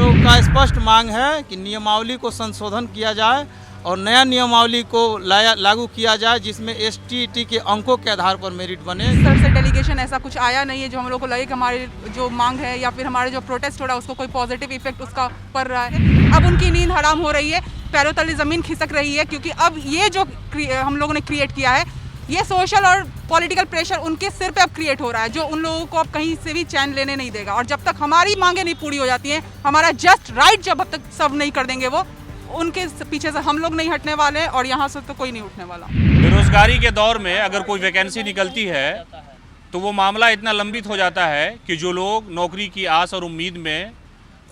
लोगों का स्पष्ट मांग है कि नियमावली को संशोधन किया जाए और नया नियमावली को लागू किया जाए जिसमें ST/ET के अंकों के आधार पर मेरिट बने। सर से डेलीगेशन ऐसा कुछ आया नहीं है जो हम लोग को लगे कि हमारी जो मांग है या फिर हमारे जो प्रोटेस्ट हो रहा है उसको कोई पॉजिटिव इफेक्ट उसका पड़ रहा है। अब उनकी नींद हराम हो रही है, पैरों तले ज़मीन खिसक रही है, क्योंकि अब ये जो हम लोगों ने क्रिएट किया है ये सोशल और पॉलिटिकल प्रेशर उनके सिर पे अब क्रिएट हो रहा है, जो उन लोगों को अब कहीं से भी चैन लेने नहीं देगा। और जब तक हमारी मांगे नहीं पूरी हो जाती हैं, हमारा जस्ट राइट जब तक सब नहीं कर देंगे वो, उनके पीछे से हम लोग नहीं हटने वाले और यहाँ से तो कोई नहीं उठने वाला। बेरोजगारी के दौर में अगर कोई वैकेंसी निकलती है तो वो मामला इतना लंबित हो जाता है कि जो लोग नौकरी की आस और उम्मीद में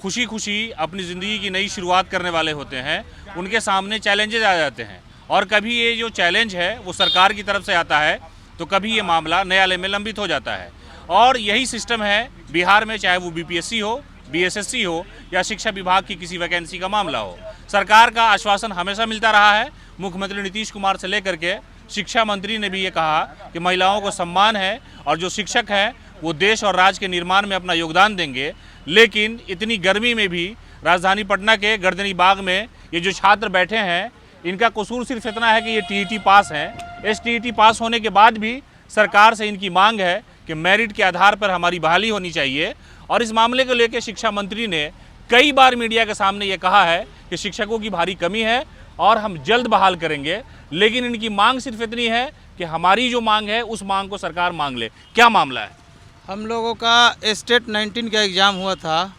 खुशी खुशी अपनी ज़िंदगी की नई शुरुआत करने वाले होते हैं, उनके सामने चैलेंजेस आ जाते हैं। और कभी ये जो चैलेंज है वो सरकार की तरफ से आता है तो कभी ये मामला न्यायालय में लंबित हो जाता है। और यही सिस्टम है बिहार में, चाहे वो BPSC हो, BSSC हो या शिक्षा विभाग की किसी वैकेंसी का मामला हो। सरकार का आश्वासन हमेशा मिलता रहा है। मुख्यमंत्री नीतीश कुमार से लेकर के शिक्षा मंत्री ने भी ये कहा कि महिलाओं को सम्मान है और जो शिक्षक हैं वो देश और राज्य के निर्माण में अपना योगदान देंगे। लेकिन इतनी गर्मी में भी राजधानी पटना के गर्दनी बाग में ये जो छात्र बैठे हैं, इनका कसूर सिर्फ इतना है कि ये TET पास हैं। ST/ET पास होने के बाद भी सरकार से इनकी मांग है कि मेरिट के आधार पर हमारी बहाली होनी चाहिए। और इस मामले को लेकर शिक्षा मंत्री ने कई बार मीडिया के सामने ये कहा है कि शिक्षकों की भारी कमी है और हम जल्द बहाल करेंगे। लेकिन इनकी मांग सिर्फ इतनी है कि हमारी जो मांग है उस मांग को सरकार मांग ले। क्या मामला है? हम लोगों का स्टेट 19 का एग्ज़ाम हुआ था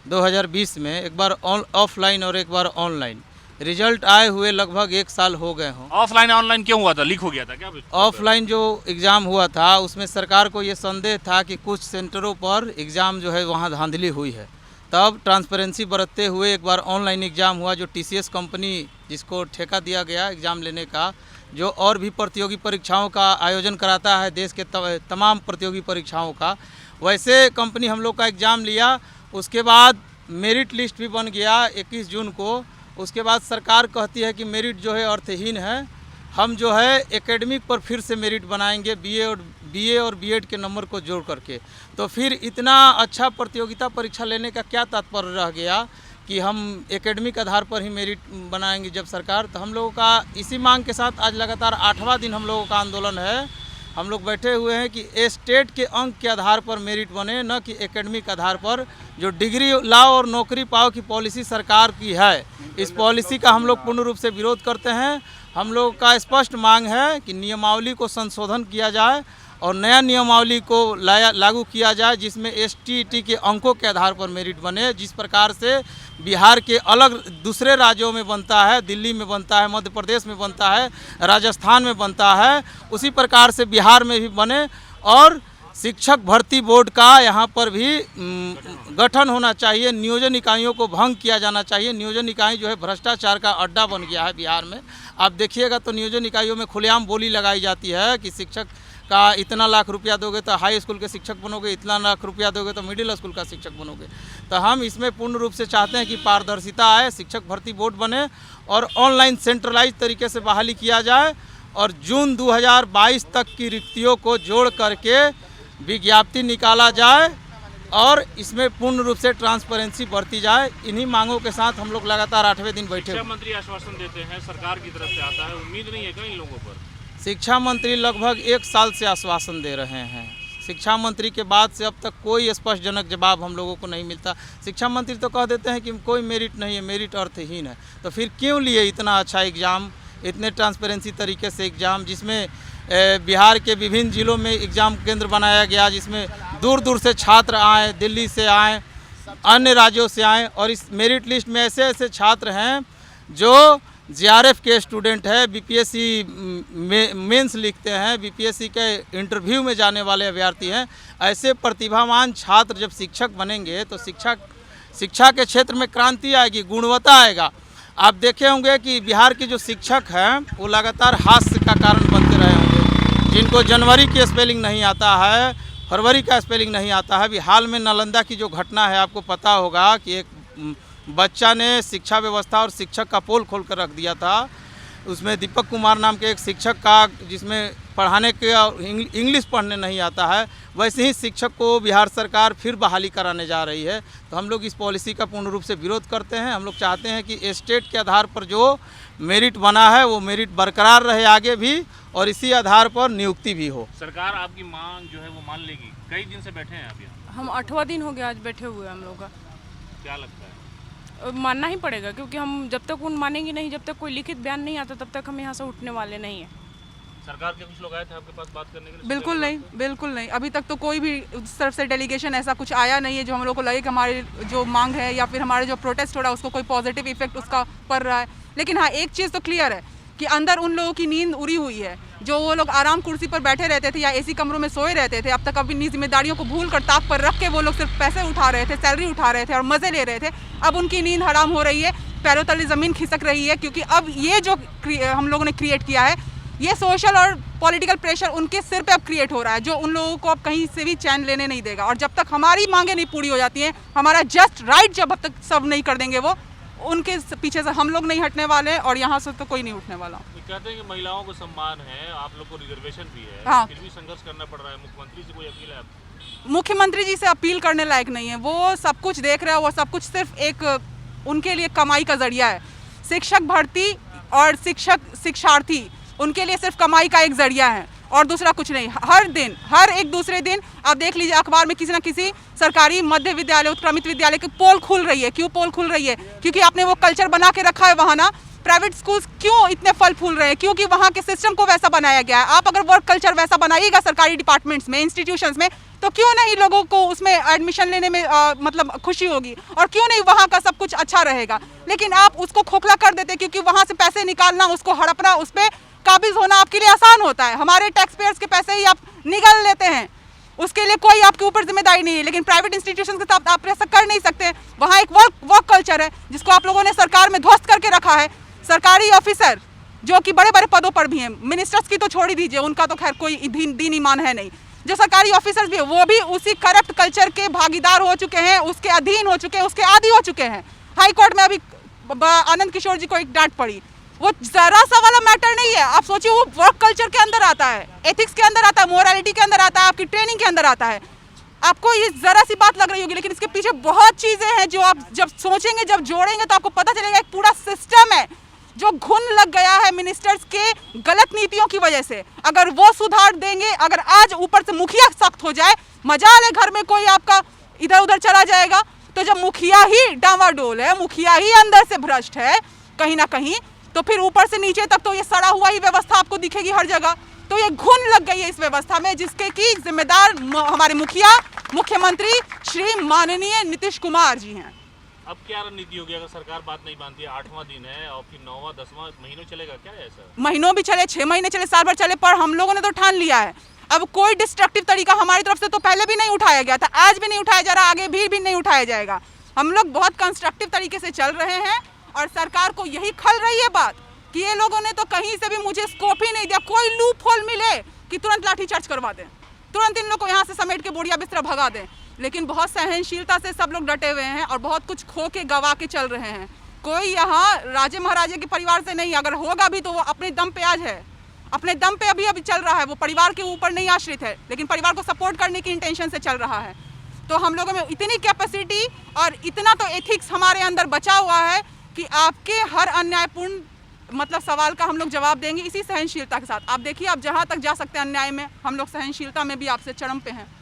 2020 में, एक बार ऑफलाइन और एक बार ऑनलाइन। रिजल्ट आए हुए लगभग 1 साल हो गए हों। ऑफलाइन ऑनलाइन क्यों हुआ था? लीक हो गया था क्या? ऑफलाइन जो एग्ज़ाम हुआ था उसमें सरकार को ये संदेह था कि कुछ सेंटरों पर एग्ज़ाम जो है वहाँ धांधली हुई है। तब ट्रांसपेरेंसी बरतते हुए एक बार ऑनलाइन एग्ज़ाम हुआ, जो TCS कंपनी जिसको ठेका दिया गया एग्ज़ाम लेने का, जो और भी प्रतियोगी परीक्षाओं का आयोजन कराता है देश के तमाम प्रतियोगी परीक्षाओं का, वैसे कंपनी हम लोग का एग्ज़ाम लिया। उसके बाद मेरिट लिस्ट भी बन गया 21 जून को। उसके बाद सरकार कहती है कि मेरिट जो है अर्थहीन है, हम जो है एकेडमिक पर फिर से मेरिट बनाएंगे BA और B.Ed के नंबर को जोड़ करके। तो फिर इतना अच्छा प्रतियोगिता परीक्षा लेने का क्या तात्पर्य रह गया कि हम एकेडमिक आधार पर ही मेरिट बनाएंगे जब सरकार। तो हम लोगों का इसी मांग के साथ आज लगातार 8वां दिन हम लोगों का आंदोलन है। हम लोग बैठे हुए हैं कि स्टेट के अंक के आधार पर मेरिट बने, न कि एकेडमिक आधार पर। जो डिग्री लाओ और नौकरी पाओ की पॉलिसी सरकार की है, इस पॉलिसी का हम लोग पूर्ण रूप से विरोध करते हैं। हम लोग का स्पष्ट मांग है कि नियमावली को संशोधन किया जाए और नया नियमावली को लागू किया जाए जिसमें ST/ET के अंकों के आधार पर मेरिट बने। जिस प्रकार से बिहार के अलग दूसरे राज्यों में बनता है, दिल्ली में बनता है, मध्य प्रदेश में बनता है, राजस्थान में बनता है, उसी प्रकार से बिहार में भी बने। और शिक्षक भर्ती बोर्ड का यहाँ पर भी गठन होना चाहिए। नियोजन इकाइयों को भंग किया जाना चाहिए। नियोजन इकाई जो है भ्रष्टाचार का अड्डा बन गया है बिहार में। आप देखिएगा तो नियोजन इकाइयों में खुलेआम बोली लगाई जाती है कि शिक्षक का इतना लाख रुपया दोगे तो हाई स्कूल के शिक्षक बनोगे, इतना लाख रुपया दोगे तो मिडिल स्कूल का शिक्षक बनोगे। तो हम इसमें पूर्ण रूप से चाहते हैं कि पारदर्शिता आए, शिक्षक भर्ती बोर्ड बने और ऑनलाइन सेंट्रलाइज तरीके से बहाली किया जाए और जून 2022 तक की रिक्तियों को जोड़ करके विज्ञप्ति निकाला जाए और इसमें पूर्ण रूप से ट्रांसपेरेंसी बरती जाए। इन्हीं मांगों के साथ हम लोग लगातार 8वें दिन बैठे। शिक्षा मंत्री आश्वासन देते हैं, सरकार की तरफ से आता है, उम्मीद नहीं है क्या इन लोगों पर? शिक्षा मंत्री लगभग 1 साल से आश्वासन दे रहे हैं। शिक्षा मंत्री के बाद से अब तक कोई स्पष्टजनक जवाब हम लोगों को नहीं मिलता। शिक्षा मंत्री तो कह देते हैं कि कोई मेरिट नहीं है, मेरिट अर्थहीन है। तो फिर क्यों लिए इतना अच्छा एग्ज़ाम, इतने ट्रांसपेरेंसी तरीके से एग्ज़ाम, जिसमें बिहार के विभिन्न ज़िलों में एग्ज़ाम केंद्र बनाया गया, जिसमें दूर दूर से छात्र आए, दिल्ली से आए, अन्य राज्यों से आए। और इस मेरिट लिस्ट में ऐसे ऐसे छात्र हैं जो JRF के स्टूडेंट है, BPSC मेंस लिखते हैं, BPSC के इंटरव्यू में जाने वाले अभ्यर्थी हैं। ऐसे प्रतिभावान छात्र जब शिक्षक बनेंगे तो शिक्षा के क्षेत्र में क्रांति आएगी, गुणवत्ता आएगा। आप देखे होंगे कि बिहार के जो शिक्षक हैं वो लगातार हास्य का कारण बनते रहे होंगे। जिनको जनवरी की स्पेलिंग नहीं आता है, फरवरी का स्पेलिंग नहीं आता है। अभी हाल में नालंदा की जो घटना है, आपको पता होगा कि एक बच्चा ने शिक्षा व्यवस्था और शिक्षक का पोल खोल कर रख दिया था। उसमें दीपक कुमार नाम के एक शिक्षक का, जिसमें पढ़ाने के इंग्लिश पढ़ने नहीं आता है, वैसे ही शिक्षक को बिहार सरकार फिर बहाली कराने जा रही है। तो हम लोग इस पॉलिसी का पूर्ण रूप से विरोध करते हैं। हम लोग चाहते हैं कि स्टेट के आधार पर जो मेरिट बना है वो मेरिट बरकरार रहे आगे भी, और इसी आधार पर नियुक्ति भी हो। सरकार आपकी मांग जो है वो मान लेगी? कई दिन से बैठे हैं आप यहाँ। हम 8वां दिन हो गया आज बैठे हुए हम लोग का। क्या लगता है? मानना ही पड़ेगा, क्योंकि हम जब तक उन मानेंगे नहीं, जब तक कोई लिखित बयान नहीं आता तब तक हम यहाँ से उठने वाले नहीं हैं। सरकार के कुछ लोग आए थे आपके पास बात करने के लिए? बिल्कुल नहीं, बिल्कुल नहीं। अभी तक तो कोई भी उस तरफ से डेलीगेशन ऐसा कुछ आया नहीं है जो हम लोग को लगे कि हमारी जो मांग है या फिर हमारे जो प्रोटेस्ट हो रहा है उसको कोई पॉजिटिव इफेक्ट उसका पड़ रहा है। लेकिन हाँ, एक चीज़ तो क्लियर है कि अंदर उन लोगों की नींद उड़ी हुई है। जो वो लोग आराम कुर्सी पर बैठे रहते थे या एसी कमरों में सोए रहते थे, अब तक अपनी जिम्मेदारियों को भूल कर ताक पर रख के वो लोग सिर्फ पैसे उठा रहे थे, सैलरी उठा रहे थे और मज़े ले रहे थे। अब उनकी नींद हराम हो रही है, पैरों तले ज़मीन खिसक रही है, क्योंकि अब ये जो हम लोगों ने क्रिएट किया है, ये सोशल और पॉलिटिकल प्रेशर उनके सिर पे अब क्रिएट हो रहा है, जो उन लोगों को अब कहीं से भी चैन लेने नहीं देगा। और जब तक हमारी मांगे नहीं पूरी हो जाती हैं, हमारा जस्ट राइट जब तक सर्व नहीं कर देंगे वो, उनके पीछे से हम लोग नहीं हटने वाले और यहाँ से तो कोई नहीं उठने वाला। कहते हैं कि महिलाओं को सम्मान है, आप लोग को रिजर्वेशन भी है, हाँ। फिर भी संघर्ष करना पड़ रहा है। मुख्यमंत्री से कोई अपील है आपकी? मुख्यमंत्री जी से अपील करने लायक नहीं है। वो सब कुछ देख रहे हैं, वो सब कुछ सिर्फ एक उनके लिए कमाई का जरिया है। शिक्षक भर्ती और शिक्षार्थी उनके लिए सिर्फ कमाई का एक जरिया है और दूसरा कुछ नहीं। हर दिन, हर एक दूसरे दिन आप देख लीजिए अखबार में किसी न किसी सरकारी मध्य विद्यालय, उत्क्रमित विद्यालय की पोल खुल रही है। क्यों पोल खुल रही है? क्योंकि आपने वो कल्चर बना के रखा है वहाँ ना। प्राइवेट स्कूल्स क्यों इतने फल फूल रहे हैं? क्योंकि वहाँ के सिस्टम को वैसा बनाया गया है। आप अगर वर्क कल्चर वैसा बनाइएगा सरकारी डिपार्टमेंट्स में, इंस्टीट्यूशंस में, तो क्यों नहीं लोगों को उसमें एडमिशन लेने में मतलब खुशी होगी, और क्यों नहीं वहाँ का सब कुछ अच्छा रहेगा। लेकिन आप उसको खोखला कर देते, क्योंकि वहाँ से पैसे निकालना, उसको हड़पना, उस पर काबिज होना आपके लिए आसान होता है। हमारे टैक्स पेयर्स के पैसे ही आप निगल लेते हैं, उसके लिए कोई आपके ऊपर जिम्मेदारी नहीं है। लेकिन प्राइवेट इंस्टीट्यूशन के साथ आप ऐसा कर नहीं सकते। वहाँ एक वर्क कल्चर है जिसको आप लोगों ने सरकार में ध्वस्त करके रखा है। सरकारी ऑफिसर जो कि बड़े बड़े पदों पर भी हैं, मिनिस्टर्स की तो छोड़ ही दीजिए, उनका तो खैर कोई दीन ईमान है नहीं, जो सरकारी ऑफिसर्स भी है वो भी उसी करप्ट कल्चर के भागीदार हो चुके हैं, उसके अधीन हो चुके हैं, उसके आदी हो चुके हैं। हाई कोर्ट में अभी आनंद किशोर जी को एक डांट पड़ी, वो जरा सा वाला मैटर नहीं है। आप सोचिए, वो वर्क कल्चर के अंदर आता है, एथिक्स के अंदर आता है, मोरालिटी के अंदर आता है, आपकी ट्रेनिंग के अंदर आता है। आपको ये जरा सी बात लग रही होगी, लेकिन इसके पीछे बहुत चीजें हैं जो आप जब सोचेंगे, जब जोड़ेंगे तो आपको पता चलेगा एक पूरा सिस्टम है जो घुन लग गया है मिनिस्टर्स के गलत नीतियों की वजह से। अगर वो सुधार देंगे, अगर आज ऊपर से मुखिया सख्त हो जाए, मजाल है घर में कोई आपका इधर उधर चला जाएगा। तो जब मुखिया ही डावाडोल है, मुखिया ही अंदर से भ्रष्ट है कहीं ना कहीं, तो फिर ऊपर से नीचे तक तो ये सड़ा हुआ ही व्यवस्था आपको दिखेगी हर जगह। तो ये घुन लग गई है इस व्यवस्था में, जिसके की जिम्मेदार हमारे मुखिया, मुख्यमंत्री श्री माननीय नीतीश कुमार जी हैं। अब क्या रणनीति होगी अगर सरकार बात नहीं मानती है? 8वां दिन है और फिर 9वां 10वां महीनों चलेगा क्या ऐसा? महीनों भी चले, 6 महीने चले, साल भर चले, पर हम लोगों ने तो ठान लिया है। अब कोई डिस्ट्रक्टिव तरीका हमारी तरफ से तो पहले भी नहीं उठाया गया था, आज भी नहीं उठाया जा रहा, आगे भी नहीं उठाया जाएगा। हम लोग बहुत कंस्ट्रक्टिव तरीके से चल रहे हैं और सरकार को यही खल रही है बात कि ये लोगों ने तो कहीं से भी मुझे स्कोप ही नहीं दिया। कोई लूप होल मिले कि तुरंत लाठीचार्ज करवा दें, तुरंत इन लोग को यहाँ से समेट के बोरिया बिस्तरा भगा दें। लेकिन बहुत सहनशीलता से सब लोग डटे हुए हैं और बहुत कुछ खो के गवा के चल रहे हैं। कोई यहाँ राजे महाराजे के परिवार से नहीं, अगर होगा भी तो वो अपने दम पे आज है, अपने दम पे अभी चल रहा है, वो परिवार के ऊपर नहीं आश्रित है, लेकिन परिवार को सपोर्ट करने की इंटेंशन से चल रहा है। तो हम लोगों में इतनी कैपेसिटी और इतना तो एथिक्स हमारे अंदर बचा हुआ है कि आपके हर अन्यायपूर्ण मतलब सवाल का हम लोग जवाब देंगे इसी सहनशीलता के साथ। आप देखिए, आप जहाँ तक जा सकते हैं अन्याय में, हम लोग सहनशीलता में भी आपसे चरम पे हैं।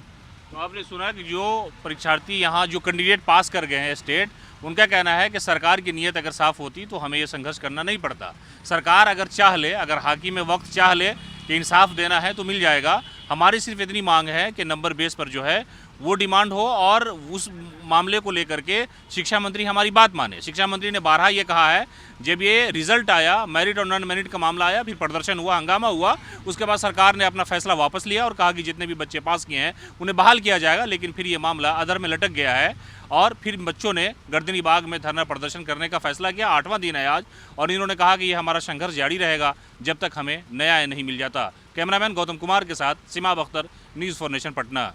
तो आपने सुना कि जो परीक्षार्थी यहाँ जो कैंडिडेट पास कर गए हैं स्टेट, उनका कहना है कि सरकार की नीयत अगर साफ होती तो हमें ये संघर्ष करना नहीं पड़ता। सरकार अगर चाह ले, अगर हाकिम वक्त चाह ले कि इंसाफ देना है तो मिल जाएगा। हमारी सिर्फ इतनी मांग है कि नंबर बेस पर जो है वो डिमांड हो और उस मामले को लेकर के शिक्षा मंत्री हमारी बात माने। शिक्षा मंत्री ने 12 ये कहा है, जब ये रिजल्ट आया, मेरिट और नॉन मेरिट का मामला आया, फिर प्रदर्शन हुआ, हंगामा हुआ, उसके बाद सरकार ने अपना फैसला वापस लिया और कहा कि जितने भी बच्चे पास किए हैं उन्हें बहाल किया जाएगा। लेकिन फिर ये मामला अधर में लटक गया है और फिर बच्चों ने गर्दनी बाग में धरना प्रदर्शन करने का फैसला किया। 8वां दिन है आज और इन्होंने कहा कि ये हमारा संघर्ष जारी रहेगा जब तक हमें न्याय नहीं मिल जाता। कैमरामैन गौतम कुमार के साथ सीमा बख्तर, न्यूज़ फॉर नेशन, पटना।